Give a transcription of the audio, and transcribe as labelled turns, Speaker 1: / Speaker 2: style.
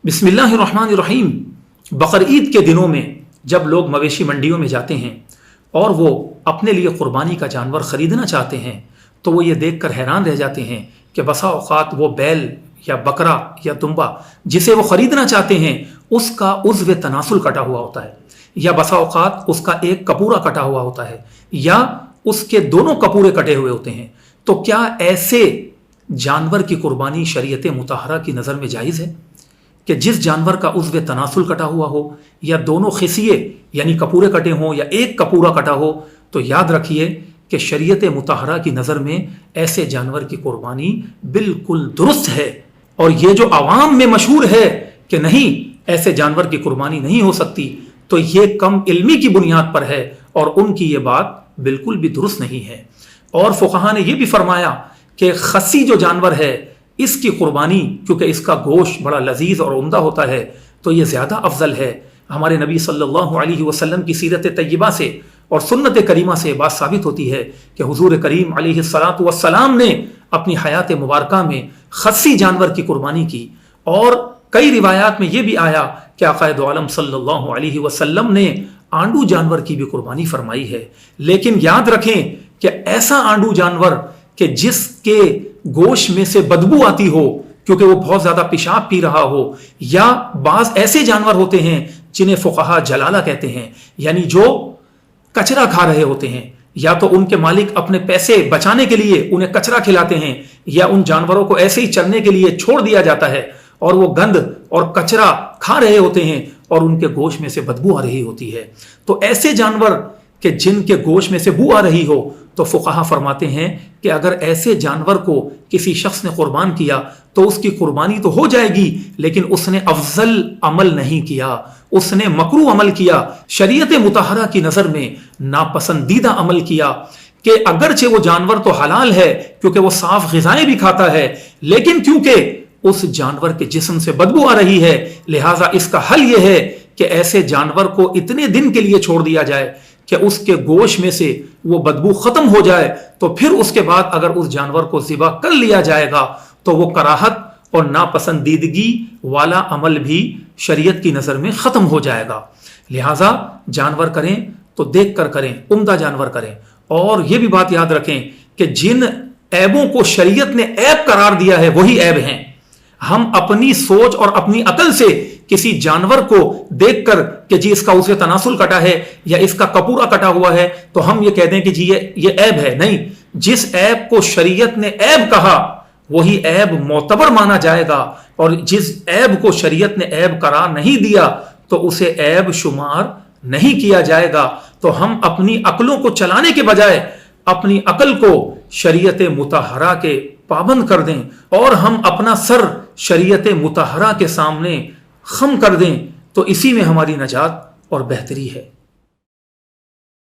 Speaker 1: बिस्मिल्लाहिर्रहमानिर्रहीम। बकर ईद के दिनों में जब लोग मवेशी मंडियों में जाते हैं और वो अपने लिए कुर्बानी का जानवर ख़रीदना चाहते हैं तो वो ये देखकर हैरान रह जाते हैं कि बसा औक़ात वो बैल या बकरा या दुम्बा जिसे वो ख़रीदना चाहते हैं उसका उज़्व तनासुल कटा हुआ होता है, या बसा औक़ात उसका एक कपूरा कटा हुआ होता है, या उसके दोनों कपूरे कटे हुए होते हैं। तो क्या ऐसे जानवर की कुर्बानी शरीयत मुतहरा की नज़र में जायज़ है कि जिस जानवर का उज़्व तनासुल कटा हुआ हो या दोनों खिसिये यानी कपूरे कटे हों या एक कपूरा कटा हो, तो याद रखिए कि शरीयत मुतहरा की नज़र में ऐसे जानवर की कुर्बानी बिल्कुल दुरुस्त है। और ये जो आवाम में मशहूर है कि नहीं ऐसे जानवर की कुर्बानी नहीं हो सकती, तो ये कम इल्मी की बुनियाद पर है और उनकी ये बात बिल्कुल भी दुरुस्त नहीं है। और फुक़हा ने यह भी फरमाया कि खस्सी जो जानवर है इसकी कुर्बानी, क्योंकि इसका गोश्त बड़ा लजीज और उम्दा होता है, तो ये ज़्यादा अफजल है। हमारे नबी सल्लल्लाहु अलैहि वसल्लम की सीरत तय्यबा से और सुन्नत करीमा से बात साबित होती है कि हुजूर करीम अलैहिस्सलातु वस्सलाम ने अपनी हयात मुबारका में खस्सी जानवर की कुर्बानी की। और कई रिवायात में यह भी आया कि आक़ाए दो आलम सल्लल्लाहु अलैहि वसल्लम ने आंडू जानवर की भी कुर्बानी फरमाई है। लेकिन याद रखें कि ऐसा आंडू जानवर कि जिसके गोश्त में से बदबू आती हो क्योंकि वो बहुत ज्यादा पेशाब पी रहा हो, या बाज ऐसे जानवर होते हैं जिन्हें फुक़हा जलाला कहते हैं, यानी जो कचरा खा रहे होते हैं, या तो उनके मालिक अपने पैसे बचाने के लिए उन्हें कचरा खिलाते हैं, या उन जानवरों को ऐसे ही चलने के लिए छोड़ दिया जाता है और वो गंद और कचरा खा रहे होते हैं और उनके गोश्त में से बदबू आ रही होती है। तो ऐसे जानवर कि जिनके गोश्त में से बू आ रही हो, तो फुक़हा फरमाते हैं कि अगर ऐसे जानवर को किसी शख्स ने कुर्बान किया तो उसकी कुर्बानी तो हो जाएगी, लेकिन उसने अफजल अमल नहीं किया, उसने मकरू अमल किया, शरीयत मुतहरा की नज़र में नापसंदीदा अमल किया। कि अगरचे वो जानवर तो हलाल है क्योंकि वो साफ ग़िज़ाएं भी खाता है, लेकिन क्योंकि उस जानवर के जिस्म से बदबू आ रही है, लिहाजा इसका हल यह है कि ऐसे जानवर को इतने दिन के लिए छोड़ दिया जाए कि उसके गोश्त में से वो बदबू खत्म हो जाए, तो फिर उसके बाद अगर उस जानवर को ज़िबा कर लिया जाएगा तो वो कराहत और नापसंदीदगी वाला अमल भी शरीयत की नज़र में ख़त्म हो जाएगा। लिहाजा जानवर करें तो देख कर करें, उम्दा जानवर करें। और ये भी बात याद रखें कि जिन ऐबों को शरीयत ने ऐब करार दिया है वही ऐब हैं। हम अपनी सोच और अपनी अकल से किसी जानवर को देखकर कि जी इसका उसे तनासुल कटा है या इसका कपूरा कटा हुआ है तो हम ये कह दें कि जी ये ऐब है, नहीं। जिस ऐब को शरीयत ने ऐब कहा वही ऐब मोतबर माना जाएगा, और जिस ऐब को शरीयत ने ऐब करार नहीं दिया तो उसे ऐब शुमार नहीं किया जाएगा। तो हम अपनी अकलों को चलाने के बजाय अपनी अकल को शरीयत मुतहरा के पाबंद कर दें और हम अपना सर शरीयत मुतहरा के सामने खम कर दें, तो इसी में हमारी नजात और बेहतरी है।